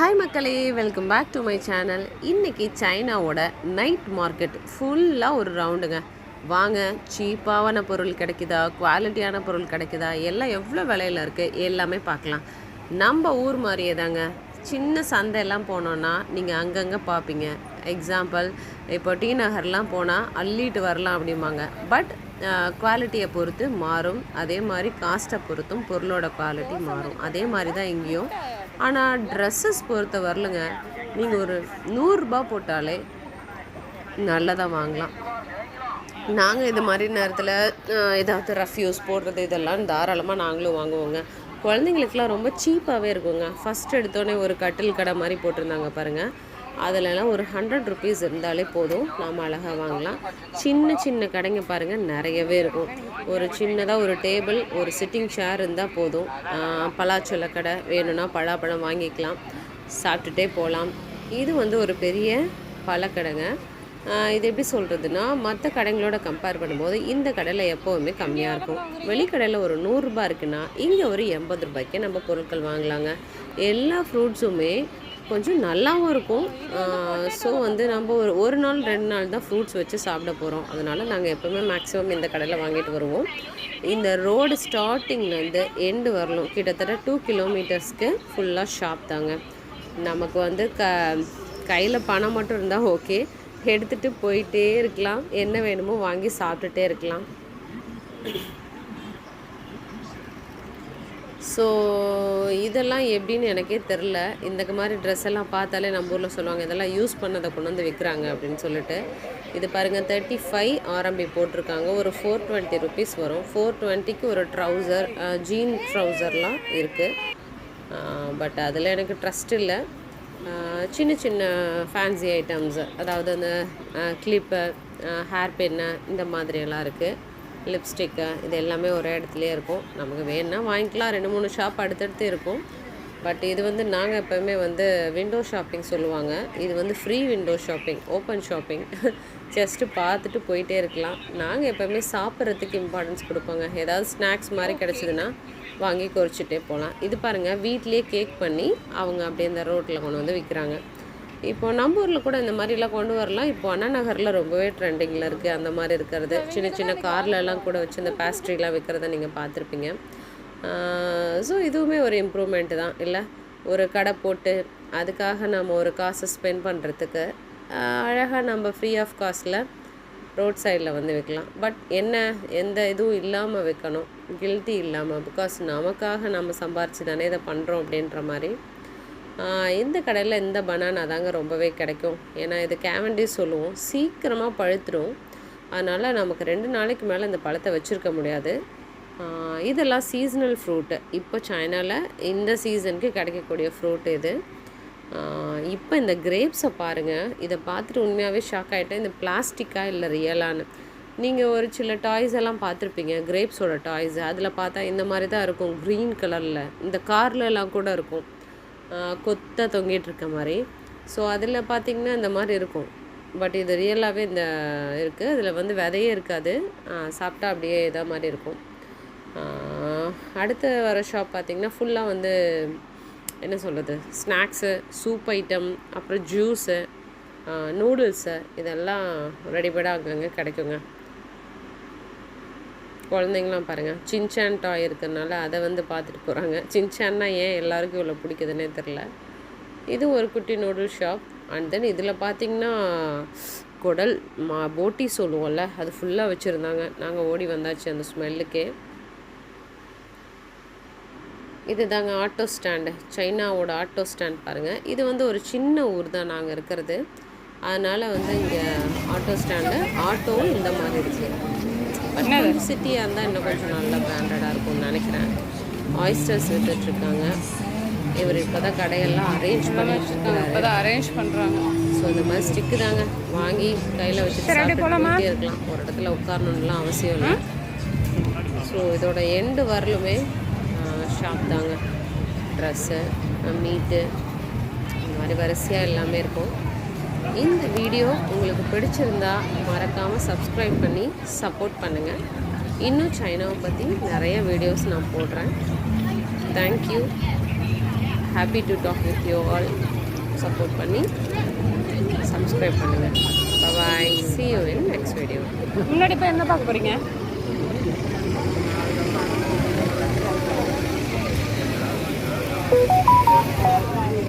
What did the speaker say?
Hi மக்களே, welcome back to my channel. இன்றைக்கி சைனாவோட நைட் மார்க்கெட் ஃபுல்லாக ஒரு ரவுண்டுங்க. வாங்க, சீப்பான பொருள் கிடைக்குதா, குவாலிட்டியான பொருள் கிடைக்குதா, எல்லாம் எவ்வளோ விலையில் இருக்குது எல்லாமே பார்க்கலாம். நம்ம ஊர் மாதிரியே தாங்க. சின்ன சந்தையெல்லாம் போனோன்னா நீங்கள் அங்கங்கே பார்ப்பீங்க. எக்ஸாம்பிள், இப்போ டி நகர்லாம் போனால் அள்ளிட்டு வரலாம் அப்படிம்பாங்க. பட் குவாலிட்டியை பொறுத்து மாறும். அதே மாதிரி காஸ்ட்டை பொறுத்தும் பொருளோட குவாலிட்டி மாறும். அதே மாதிரி தான் இங்கேயும். ஆனால் ட்ரெஸ்ஸஸ் பொறுத்த வரலுங்க, நீங்கள் ஒரு 100 ரூபா போட்டாலே நல்லதாக வாங்கலாம். நாங்கள் இது மாதிரி நேரத்தில் ஏதாவது ரஃப் யூஸ் போடுறது இதெல்லாம் தாராளமாக நாங்களும் வாங்குவோங்க. குழந்தைங்களுக்கெலாம் ரொம்ப சீப்பாகவே இருக்குங்க. ஃபஸ்ட் எடுத்தோடனே ஒரு கட்டில் கடை மாதிரி போட்டிருந்தாங்க பாருங்கள். அதிலலாம் ஒரு 100 ருபீஸ் இருந்தாலே போதும், நாம் அழகாக வாங்கலாம். சின்ன சின்ன கடைங்க பாருங்கள், நிறையவே இருக்கும். ஒரு சின்னதாக ஒரு டேபிள், ஒரு சிட்டிங் சேர் இருந்தால் போதும். பலாச்சொல்ல கடை, வேணும்னா பலாப்பழம் வாங்கிக்கலாம், சாப்பிட்டுட்டே போகலாம். இது வந்து ஒரு பெரிய பழக்கடைங்க. இது எப்படி சொல்கிறதுனா, மற்ற கடைங்களோட கம்பேர் பண்ணும்போது இந்த கடையில் எப்போவுமே கம்மியாக இருக்கும். வெளிக்கடையில் ஒரு 100 ரூபா இருக்குன்னா இங்கே ஒரு 80 ரூபாய்க்கு நம்ம பொருட்கள் வாங்கலாங்க. எல்லா ஃப்ரூட்ஸுமே கொஞ்சம் நல்லாவும் இருக்கும். ஸோ வந்து நம்ம ஒரு நாள் 2 நாள் தான் ஃப்ரூட்ஸ் வச்சு சாப்பிட போகிறோம். அதனால் நாங்கள் எப்போவுமே மேக்ஸிமம் இந்த கடையில் வாங்கிட்டு வருவோம். இந்த ரோடு ஸ்டார்டிங்லேருந்து எண்டு வரலும் கிட்டத்தட்ட 2 கிலோமீட்டர்ஸ்க்கு ஃபுல்லாக ஷாப் தாங்க. நமக்கு வந்து கையில் பணம் மட்டும் இருந்தால் ஓகே, எடுத்துகிட்டு போயிட்டே இருக்கலாம், என்ன வேணுமோ வாங்கி சாப்பிட்டுட்டே இருக்கலாம். ஸோ இதெல்லாம் எப்படின்னு எனக்கே தெரில. இந்த மாதிரி ட்ரெஸ் எல்லாம் பார்த்தாலே நம்ம ஊரில் சொல்லுவாங்க, இதெல்லாம் யூஸ் பண்ணதை கொண்டு வந்து விற்கிறாங்க அப்படின்னு சொல்லிட்டு. இது பாருங்கள், 35 RMB போட்டிருக்காங்க. ஒரு 420 ருபீஸ் வரும். 420க்கு ஒரு ட்ரௌசர், ஜீன் ட்ரௌசர்லாம் இருக்குது. பட் அதில் எனக்கு ட்ரஸ்ட் இல்லை. சின்ன சின்ன ஃபேன்சி ஐட்டம்ஸு, அதாவது அந்த கிளிப்பு, ஹேர் பின்னு, இந்த மாதிரியெல்லாம் இருக்குது. லிப்ஸ்டிக்கு, இது எல்லாமே ஒரே இடத்துலையே இருக்கும். நமக்கு வேணுன்னா வாங்கிக்கலாம். 2-3 ஷாப் அடுத்தடுத்து இருக்கும். பட் இது வந்து நாங்கள் எப்போவுமே வந்து விண்டோ ஷாப்பிங் சொல்லுவாங்க. இது வந்து free window shopping, open shopping. Just பார்த்துட்டு போயிட்டே இருக்கலாம். நாங்கள் எப்போவுமே சாப்பிட்றதுக்கு இம்பார்ட்டன்ஸ் கொடுப்போங்க. ஏதாவது ஸ்நாக்ஸ் மாதிரி கிடச்சிதுன்னா வாங்கி குறிச்சிட்டே போகலாம். இது பாருங்கள், வீட்லேயே கேக் பண்ணி அவங்க அப்படியே இந்த ரோட்டில் கொண்டு வந்து விற்கிறாங்க. இப்போது நம்ம ஊரில் கூட இந்த மாதிரிலாம் கொண்டு வரலாம். இப்போ அண்ணா நகரில் ரொம்பவே ட்ரெண்டிங்கில் இருக்குது அந்த மாதிரி இருக்கிறது. சின்ன சின்ன கார்லெலாம் கூட வச்சு இந்த பேஸ்ட்ரிலாம் விற்கிறத நீங்கள் பார்த்துருப்பீங்க. ஸோ இதுவுமே ஒரு இம்ப்ரூவ்மெண்ட்டு தான் இல்லை? ஒரு கடை போட்டு அதுக்காக நம்ம ஒரு காசை ஸ்பெண்ட் பண்ணுறதுக்கு அழகாக நம்ம ஃப்ரீ ஆஃப் காஸ்ட்டில் ரோட் சைடில் வந்து விற்கலாம். பட் என்ன, எந்த இதுவும் இல்லாமல் விற்கணும், கில்ட்டி இல்லாமல். பிகாஸ் நமக்காக நம்ம சம்பாரித்து தானே இதை பண்ணுறோம் அப்படின்ற மாதிரி. இந்த கடையில் இந்த பனானா தாங்க ரொம்பவே கிடைக்கும். ஏன்னா இது கேவண்டிஸ் சொல்லுவோம், சீக்கிரமாக பழுத்துடும். அதனால் நமக்கு 2 நாளைக்கு மேலே இந்த பழத்தை வச்சுருக்க முடியாது. இதெல்லாம் சீசனல் ஃப்ரூட்டு. இப்போ சைனாவில் இந்த சீசனுக்கு கிடைக்கக்கூடிய ஃப்ரூட்டு இது. இப்போ இந்த கிரேப்ஸை பாருங்கள், இதை பார்த்துட்டு உண்மையாகவே ஷாக் ஆகிட்டேன். இந்த பிளாஸ்டிக்காக இல்லை ரியலான்னு. நீங்கள் ஒரு சில டாய்ஸ் எல்லாம் பார்த்துருப்பீங்க, கிரேப்ஸோட டாய்ஸ். அதில் பார்த்தா இந்த மாதிரி தான் இருக்கும், க்ரீன் கலரில். இந்த கார்லலாம் கூட இருக்கும், கொத்த தொங்கிட்டுருக்க மாதிரி. ஸோ அதில் பார்த்திங்கன்னா இந்த மாதிரி இருக்கும். பட் இது ரியலாகவே இந்த இருக்குது. அதில் வந்து விதையே இருக்காது, சாப்பிட்டா அப்படியே இதாக மாதிரி இருக்கும். அடுத்த வர ஷாப் பார்த்திங்கன்னா ஃபுல்லாக வந்து என்ன சொல்கிறது, ஸ்நாக்ஸு, சூப் ஐட்டம், அப்புறம் ஜூஸு, நூடுல்ஸு, இதெல்லாம் ரெடிமேடாக அங்கங்கே கிடைக்குங்க. குழந்தைங்களாம் பாருங்கள், சின்சான் டாய் இருக்கிறதுனால அதை வந்து பார்த்துட்டு போகிறாங்க. சின்சான்னா ஏன் எல்லாருக்கும் இவ்வளோ பிடிக்குதுன்னே தெரில. இது ஒரு குட்டி நூடுல் ஷாப். அண்ட் தென் இதில் பார்த்திங்கன்னா குடல் போட்டி சொல்லுவோம்ல, அது ஃபுல்லாக வச்சுருந்தாங்க. நாங்கள் ஓடி வந்தாச்சு அந்த ஸ்மெல்லுக்கே. இது தாங்க ஆட்டோ ஸ்டாண்டு, சைனாவோட ஆட்டோ ஸ்டாண்ட் பாருங்கள். இது வந்து ஒரு சின்ன ஊர் தான் நாங்கள் இருக்கிறது. அதனால் வந்து இங்கே ஆட்டோ ஸ்டாண்டு, ஆட்டோவும் இந்த மாதிரி இருக்குது. பட் சிட்டியாக இருந்தால் இன்னும் கொஞ்சம் நல்ல பிராண்டடாக இருக்கும்னு நினைக்கிறேன். ஆயிஸ்டர்ஸ் விற்றுட்ருக்காங்க. இவர் இப்போ தான் கடையெல்லாம் அரேஞ்ச் பண்ணுறாங்க. ஸோ இந்த மாதிரி ஸ்டிக்கு தாங்க வாங்கி கையில் வச்சு சாப்பிட்டுட்டே இருக்கலாம். ஒரு இடத்துல உட்காரணுன்னுலாம் அவசியம் இல்லை. ஸோ இதோட எண்டு வரலுமே ஷாப் தாங்க. ட்ரெஸ்ஸு, மீட்டு, இந்த மாதிரி வரிசையாக எல்லாமே இருக்கும். இந்த வீடியோ உங்களுக்கு பிடிச்சிருந்தா மறக்காமல் சப்ஸ்கிரைப் பண்ணி சப்போர்ட் பண்ணுங்கள். இன்னும் சைனாவை பற்றி நிறைய வீடியோஸ் நான் போடுறேன். Thank you. Happy to talk with you all. Support பண்ணி சப்ஸ்கிரைப் பண்ணுங்கள். Bye. See you in next video. முன்னாடி இப்போ என்ன பார்க்க போகிறீங்க?